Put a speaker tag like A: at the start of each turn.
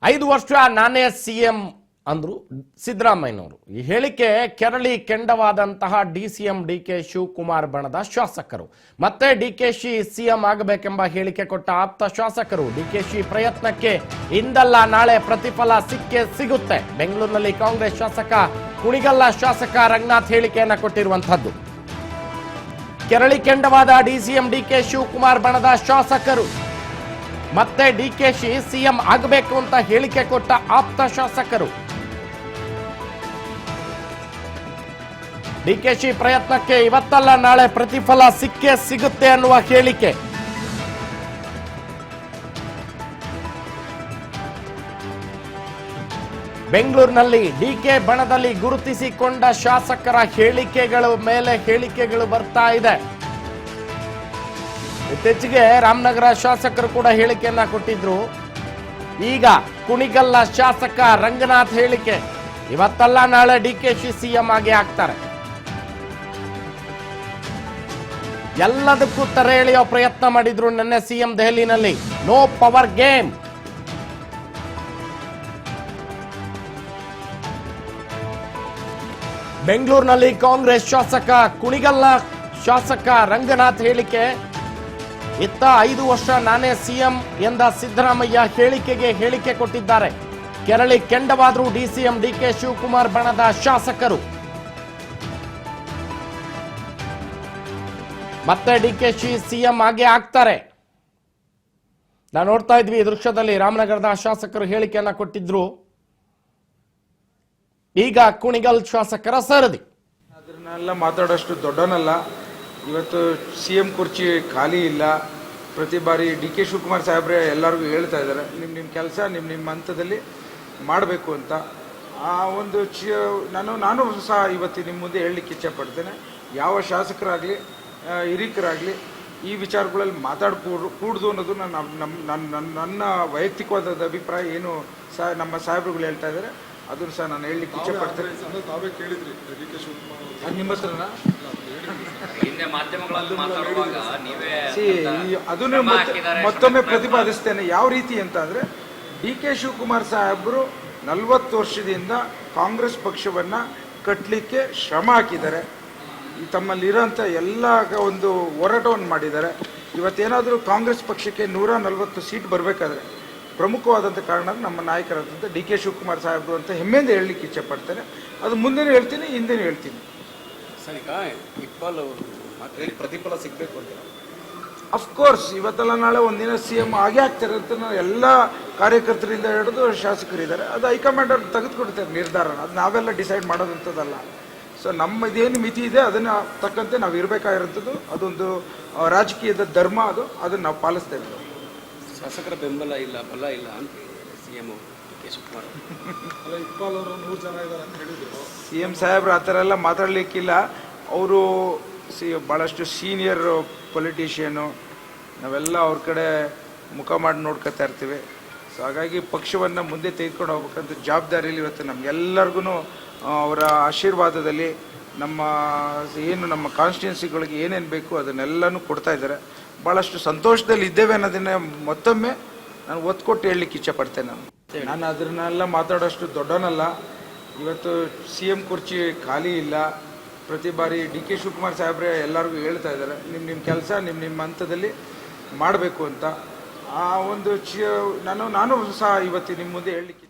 A: 5 ವರ್ಷ ನಾನೇ ಸಿಎಂ ಅಂದ್ರು ಸಿದ್ದರಾಮಯ್ಯನವರು. ಈ ಹೇಳಿಕೆ ಕೆರಳಿ ಕೆಂಡವಾದಂತಹ ಡಿಸಿಎಂ ಡಿಕೆ ಶಿವಕುಮಾರ್ ಬಣದ ಶಾಸಕರು. ಮತ್ತೆ ಡಿಕೆಶಿ ಸಿಎಂ ಆಗಬೇಕೆಂಬ ಹೇಳಿಕೆ ಕೊಟ್ಟ ಆಪ್ತ ಶಾಸಕರು. ಡಿಕೆಶಿ ಪ್ರಯತ್ನಕ್ಕೆ ಇಂದಲ್ಲ ನಾಳೆ ಪ್ರತಿಫಲ ಸಿಕ್ಕೇ ಸಿಗುತ್ತೆ. ಬೆಂಗಳೂರಿನಲ್ಲಿ ಕಾಂಗ್ರೆಸ್ ಶಾಸಕ ಕುಣಿಗಲ್ಲ ಶಾಸಕ ರಂಗನಾಥ್ ಹೇಳಿಕೆಯನ್ನ ಕೊಟ್ಟಿರುವಂತದ್ದು. ಕೆರಳಿ ಕೆಂಡವಾದ ಡಿಸಿಎಂ ಡಿಕೆ ಶಿವಕುಮಾರ್ ಬಣದ ಶಾಸಕರು. ಮತ್ತೆ ಡಿಕೆಶಿ ಸಿಎಂ ಆಗಬೇಕು ಅಂತ ಹೇಳಿಕೆ ಕೊಟ್ಟ ಆಪ್ತ ಶಾಸಕರು. ಡಿಕೆಶಿ ಪ್ರಯತ್ನಕ್ಕೆ ಇವತ್ತಲ್ಲ ನಾಳೆ ಪ್ರತಿಫಲ ಸಿಕ್ಕೇ ಸಿಗುತ್ತೆ ಅನ್ನುವ ಹೇಳಿಕೆ. ಬೆಂಗಳೂರಿನಲ್ಲಿ ಡಿಕೆ ಬಣದಲ್ಲಿ ಗುರುತಿಸಿಕೊಂಡ ಶಾಸಕರ ಹೇಳಿಕೆಗಳ ಮೇಲೆ ಹೇಳಿಕೆಗಳು ಬರ್ತಾ ಇದೆ. ಇತ್ತೀಚೆಗೆ ರಾಮನಗರ ಶಾಸಕರು ಕೂಡ ಹೇಳಿಕೆಯನ್ನ ಕೊಟ್ಟಿದ್ರು. ಈಗ ಕುಣಿಗಲ್ಲ ಶಾಸಕ ರಂಗನಾಥ್ ಹೇಳಿಕೆ. ಇವತ್ತಲ್ಲ ನಾಳೆ ಡಿಕೆಶಿ ಸಿಎಂ ಆಗಿ ಆಗ್ತಾರೆ. ಎಲ್ಲದಕ್ಕೂ ತೆರೆ ಎಳೆಯೋ ಪ್ರಯತ್ನ ಮಾಡಿದ್ರು ನಿನ್ನೆ ಸಿಎಂ ದೆಹಲಿನಲ್ಲಿ. No power game. ಬೆಂಗಳೂರಿನಲ್ಲಿ ಕಾಂಗ್ರೆಸ್ ಶಾಸಕ ಕುಣಿಗಲ್ಲ ಶಾಸಕ ರಂಗನಾಥ್ ಹೇಳಿಕೆ. ಇತ್ತ 5 ವರ್ಷ ನಾನೇ ಸಿಎಂ ಎಂದ ಸಿದ್ದರಾಮಯ್ಯ ಹೇಳಿಕೆ ಕೊಟ್ಟಿದ್ದಾರೆ. ಕೆರಳಿ ಕೆಂಡವಾದ್ರು ಡಿಸಿಎಂ ಡಿಕೆ ಶಿವಕುಮಾರ್ ಬಣದ ಶಾಸಕರು. ಮತ್ತೆ ಡಿಕೆಶಿ ಸಿಎಂ ಆಗೇ ಆಗ್ತಾರೆ. ನಾವು ನೋಡ್ತಾ ಇದ್ವಿ ಈ ದೃಶ್ಯದಲ್ಲಿ ರಾಮನಗರದ ಶಾಸಕರು ಹೇಳಿಕೆಯನ್ನ ಕೊಟ್ಟಿದ್ರು. ಈಗ ಕುಣಿಗಲ್ ಶಾಸಕರ ಸರದಿ.
B: ಅದನ್ನೆಲ್ಲ ಮಾತಾಡೋಷ್ಟು ದೊಡ್ಡನಲ್ಲ. ಇವತ್ತು ಸಿಎಂ ಕುರ್ಚಿ ಖಾಲಿ ಇಲ್ಲ. ಪ್ರತಿ ಬಾರಿ ಡಿ ಕೆ ಶಿವಕುಮಾರ್ ಸಾಹೇಬ್ರೆ ಎಲ್ಲರಿಗೂ ಹೇಳ್ತಾ ಇದ್ದಾರೆ, ನಿಮ್ಮ ಕೆಲಸ ನಿಮ್ಮ ಹಂತದಲ್ಲಿ ಮಾಡಬೇಕು ಅಂತ. ಆ ಒಂದು ನಾನು ಸಹ ಇವತ್ತು ನಿಮ್ಮ ಮುಂದೆ ಹೇಳಲಿಕ್ಕೆ ಇಚ್ಛೆಪಡ್ತೇನೆ. ಯಾವ ಶಾಸಕರಾಗಲಿ ಹಿರಿಕರಾಗಲಿ ಈ ವಿಚಾರಗಳಲ್ಲಿ ಕೂಡುದು ಅನ್ನೋದು ನನ್ನ ವೈಯಕ್ತಿಕವಾದ ಅಭಿಪ್ರಾಯ. ಏನು ನಮ್ಮ ಸಾಹೇಬ್ರುಗಳು ಹೇಳ್ತಾ ಇದ್ದಾರೆ ಅದನ್ನು ಸಹ ನಾನು ಹೇಳಲಿಕ್ಕೆ ಇಚ್ಛೆಪಡ್ತೇನೆ. ನಿಮ್ಮ ಹತ್ರನ ಅದನ್ನು ಮತ್ತೊಮ್ಮೆ ಪ್ರತಿಪಾದಿಸ್ತೇನೆ. ಯಾವ ರೀತಿ ಅಂತ ಅಂದರೆ, ಡಿ ಕೆ ಶಿವಕುಮಾರ್ ಸಾಹೇಬರು 40 ವರ್ಷದಿಂದ ಕಾಂಗ್ರೆಸ್ ಪಕ್ಷವನ್ನ ಕಟ್ಟಲಿಕ್ಕೆ ಶ್ರಮ ಹಾಕಿದ್ದಾರೆ. ತಮ್ಮಲ್ಲಿರೋಂಥ ಎಲ್ಲ ಒಂದು ಹೋರಾಟವನ್ನು ಮಾಡಿದ್ದಾರೆ. ಇವತ್ತೇನಾದರೂ ಕಾಂಗ್ರೆಸ್ ಪಕ್ಷಕ್ಕೆ 140 ಸೀಟ್ ಬರಬೇಕಾದ್ರೆ ಪ್ರಮುಖವಾದಂಥ ಕಾರಣ ನಮ್ಮ ನಾಯಕರಾದಂಥ ಡಿ ಕೆ ಶಿವಕುಮಾರ್ ಸಾಹೇಬರು ಅಂತ ಹೆಮ್ಮೆಯಿಂದ ಹೇಳಲಿಕ್ಕೆ ಇಚ್ಛೆ ಪಡ್ತೇನೆ. ಅದು ಮುಂದೆನೂ ಹೇಳ್ತೀನಿ, ಹಿಂದೆನೂ ಹೇಳ್ತೀನಿ.
C: ಪ್ರತಿಫಲ ಸಿಗಬೇಕು ಅಂತ
B: ಅಫ್ಕೋರ್ಸ್ ಇವತ್ತೆಲ್ಲ ನಾಳೆ ಒಂದಿನ ಸಿಎಂ ಆಗೇ ಆಗ್ತಾರೆ ಅಂತ ಎಲ್ಲ ಕಾರ್ಯಕರ್ತರಿಂದ ಹಿಡಿದು ಶಾಸಕರಿದ್ದಾರೆ. ಅದು ಹೈಕಮಾಂಡ್ ಅವ್ರು ತೆಗೆದುಕೊಡ್ತಾರೆ ನಿರ್ಧಾರನ. ಅದು ನಾವೆಲ್ಲ ಡಿಸೈಡ್ ಮಾಡೋದಂಥದ್ದಲ್ಲ. ಸೊ ನಮ್ಮ ಇದೇನು ಮಿತಿ ಇದೆ ಅದನ್ನು ತಕ್ಕಂತೆ ನಾವು ಇರಬೇಕಾಗಿರೋಂಥದ್ದು. ಅದೊಂದು ರಾಜಕೀಯದ ಧರ್ಮ. ಅದನ್ನು ನಾವು ಪಾಲಿಸ್ತೇವೆ.
C: ಶಾಸಕರ ಬೆಂಬಲ ಇಲ್ಲ, ಬಲ ಇಲ್ಲ ಅಂತ ಸಿಎಂ ಕೆ ಶಿವಕುಮಾರ್ ಇಕ್ಬಾಲ್ ಅವರು 100 ಜನ ಇದ್ದಾರೆ ಅಂತ ಹೇಳಿದ್ರು.
B: ಸಿಎಂ ಸಾಹೇಬ್ರು ಆ ಥರ ಎಲ್ಲ ಮಾತಾಡಲಿಕ್ಕಿಲ್ಲ. ಅವರು ಭಾಳಷ್ಟು ಸೀನಿಯರ್ ಪೊಲಿಟಿಷಿಯನು. ನಾವೆಲ್ಲ ಅವ್ರ ಕಡೆ ಮುಖ ಮಾಡಿ ನೋಡ್ಕೊತಾ ಇರ್ತೀವಿ. ಸೊ ಹಾಗಾಗಿ ಪಕ್ಷವನ್ನು ಮುಂದೆ ತೆಗೆದುಕೊಂಡು ಹೋಗ್ಬೇಕಂತ ಜವಾಬ್ದಾರಿಯಲ್ಲಿ ಇವತ್ತು ನಮಗೆಲ್ಲರಿಗೂ ಅವರ ಆಶೀರ್ವಾದದಲ್ಲಿ ನಮ್ಮ ಕಾನ್ಸ್ಟಿಟ್ಯೂನ್ಸಿಗಳಿಗೆ ಏನೇನು ಬೇಕು ಅದನ್ನೆಲ್ಲನೂ ಕೊಡ್ತಾ ಇದ್ದಾರೆ. ಭಾಳಷ್ಟು ಸಂತೋಷದಲ್ಲಿ ಇದ್ದೇವೆ ಅನ್ನೋದನ್ನ ಮತ್ತೊಮ್ಮೆ ನಾನು ಒತ್ತು ಕೊಟ್ಟು ಹೇಳಲಿಕ್ಕೆ ಇಚ್ಛೆ ಪಡ್ತೇನೆ. ನಾನು ಅದನ್ನೆಲ್ಲ ಮಾತಾಡೋಷ್ಟು ದೊಡ್ಡನಲ್ಲ. ಇವತ್ತು ಸಿಎಂ ಕುರ್ಚಿ ಖಾಲಿ ಇಲ್ಲ. ಪ್ರತಿ ಬಾರಿ ಡಿ ಕೆ ಶಿವಕುಮಾರ್ ಸಾಹೇಬ್ರೆ ಎಲ್ಲರಿಗೂ ಹೇಳ್ತಾ ಇದ್ದಾರೆ, ನಿಮ್ಮ ಕೆಲಸ ನಿಮ್ಮ ಹಂತದಲ್ಲಿ ಮಾಡಬೇಕು ಅಂತ. ಆ ಒಂದು ನಾನು ಸಹ ಇವತ್ತು ನಿಮ್ಮ ಮುಂದೆ ಹೇಳಲಿಕ್ಕೆ